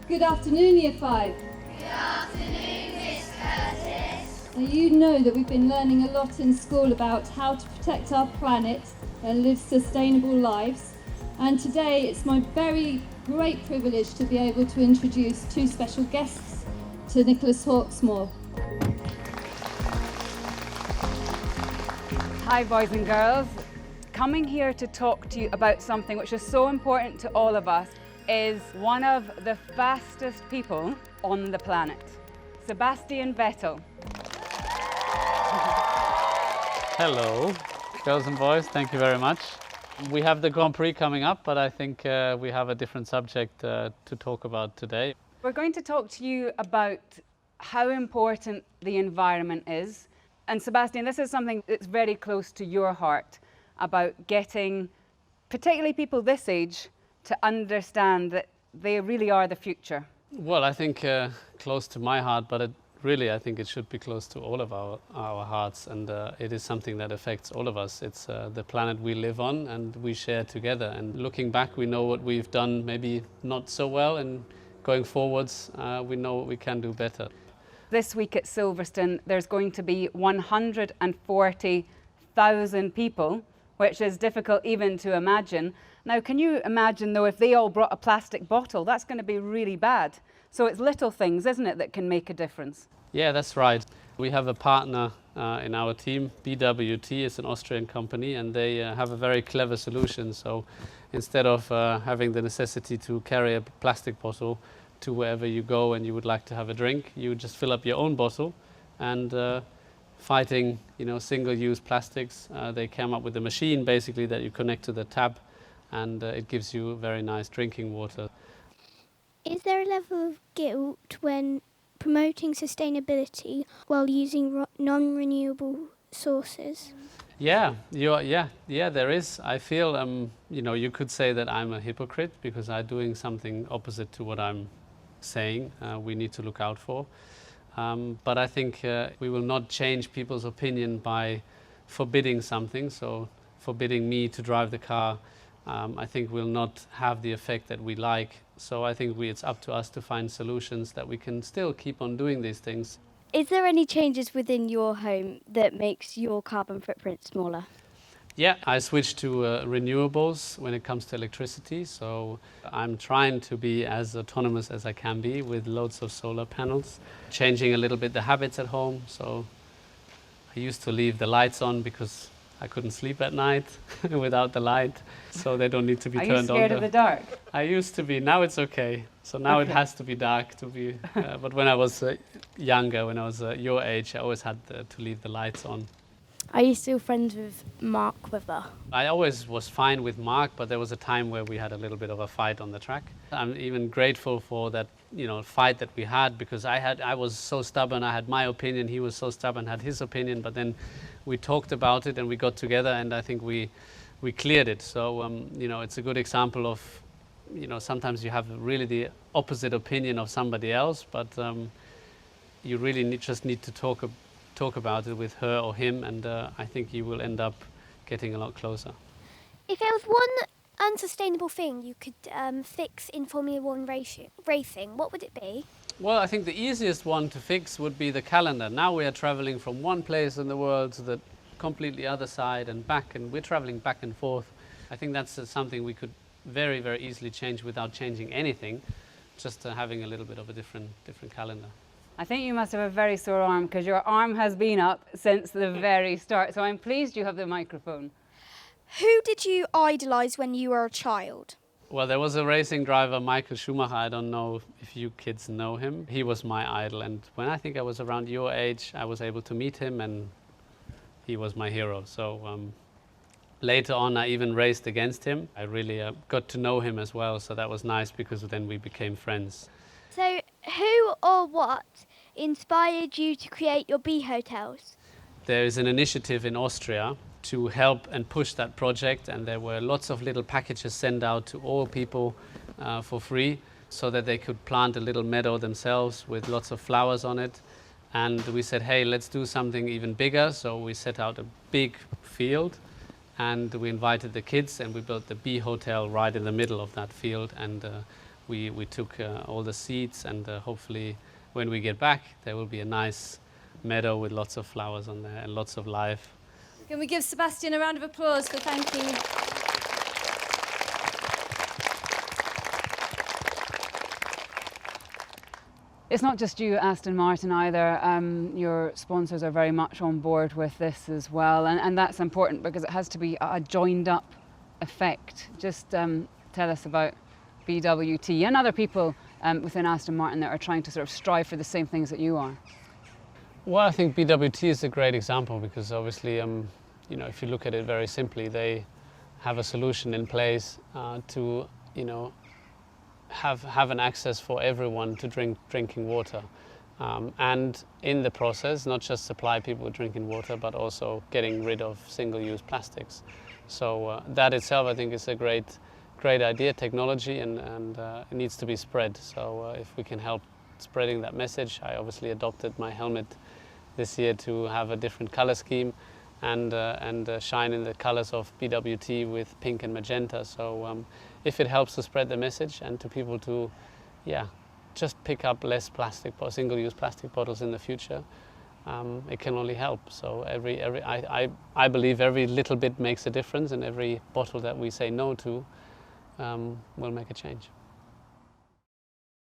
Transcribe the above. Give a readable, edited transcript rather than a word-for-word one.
Good afternoon, Year 5. Good afternoon, Miss Curtis. Now, you know that we've been learning a lot in school about how to protect our planet and live sustainable lives. And today it's my very great privilege to be able to introduce two special guests to Nicholas Hawksmoor. Hi boys and girls. Coming here to talk to you about something which is so important to all of us is one of the fastest people on the planet, Sebastian Vettel. Hello, girls and boys, thank you very much. We have the Grand Prix coming up, but I think we have a different subject to talk about today. We're going to talk to you about how important the environment is. And Sebastian, this is something that's very close to your heart, about getting, particularly people this age, to understand that they really are the future. Well, I think close to my heart, but I think it should be close to all of our hearts, and it is something that affects all of us. It's the planet we live on and we share together. And looking back, we know what we've done maybe not so well, and going forwards, we know what we can do better. This week at Silverstone, there's going to be 140,000 people, which is difficult even to imagine. Now, can you imagine, though, if they all brought a plastic bottle? That's going to be really bad. So it's little things, isn't it, that can make a difference? Yeah, that's right. We have a partner in our team, BWT, is an Austrian company, and they have a very clever solution. So instead of having the necessity to carry a plastic bottle to wherever you go and you would like to have a drink, you just fill up your own bottle. And fighting, single-use plastics, they came up with a machine basically that you connect to the tap, and it gives you very nice drinking water. Is there a level of guilt when promoting sustainability while using non-renewable sources? Yeah, there is. I feel, you could say that I'm a hypocrite because I'm doing something opposite to what I'm saying we need to look out for. But I think we will not change people's opinion by forbidding something. So forbidding me to drive the car, I think will not have the effect that we like. So I think it's up to us to find solutions that we can still keep on doing these things. Is there any changes within your home that makes your carbon footprint smaller? Yeah, I switched to renewables when it comes to electricity. So I'm trying to be as autonomous as I can be with loads of solar panels. Changing a little bit the habits at home. So I used to leave the lights on because I couldn't sleep at night without the light. So they don't need to be turned on. Are you scared of the dark? I used to be. Now it's okay. So now It has to be dark to be. But when I was younger, when I was your age, I always had to leave the lights on. Are you still friends with Mark Webber? I always was fine with Mark, but there was a time where we had a little bit of a fight on the track. I'm even grateful for that, fight that we had, because I was so stubborn. I had my opinion. He was so stubborn, had his opinion. But then we talked about it and we got together, and I think we cleared it. So it's a good example of, sometimes you have really the opposite opinion of somebody else, but you really just need to talk about it with her or him, and I think you will end up getting a lot closer. If there was one unsustainable thing you could fix in Formula One racing, what would it be? Well, I think the easiest one to fix would be the calendar. Now we are traveling from one place in the world to the completely other side and back, and we're traveling back and forth. I think that's something we could very, very easily change without changing anything, just having a little bit of a different calendar. I think you must have a very sore arm, because your arm has been up since the very start. So I'm pleased you have the microphone. Who did you idolize when you were a child? Well, there was a racing driver, Michael Schumacher. I don't know if you kids know him. He was my idol, and when I think I was around your age, I was able to meet him, and he was my hero. So later on, I even raced against him. I really got to know him as well, so that was nice, because then we became friends. So who or what inspired you to create your bee hotels? There is an initiative in Austria to help and push that project, and there were lots of little packages sent out to all people for free, so that they could plant a little meadow themselves with lots of flowers on it. And we said, hey, let's do something even bigger. So we set out a big field, and we invited the kids, and we built the bee hotel right in the middle of that field. And we took all the seeds, and hopefully when we get back there will be a nice meadow with lots of flowers on there and lots of life. Can we give Sebastian a round of applause for thanking? It's not just you, Aston Martin, either. Your sponsors are very much on board with this as well, and that's important because it has to be a joined up effect. Just tell us about BWT and other people within Aston Martin that are trying to sort of strive for the same things that you are. Well, I think BWT is a great example because obviously, if you look at it very simply, they have a solution in place to, have an access for everyone to drinking water, and in the process not just supply people with drinking water but also getting rid of single-use plastics. So that itself I think is a great idea, technology, and it needs to be spread. So if we can help spreading that message. I obviously adopted my helmet this year to have a different color scheme and shine in the colors of BWT with pink and magenta. So if it helps to spread the message and to people to, just pick up less single-use plastic bottles in the future, it can only help. So I believe every little bit makes a difference, and every bottle that we say no to will make a change.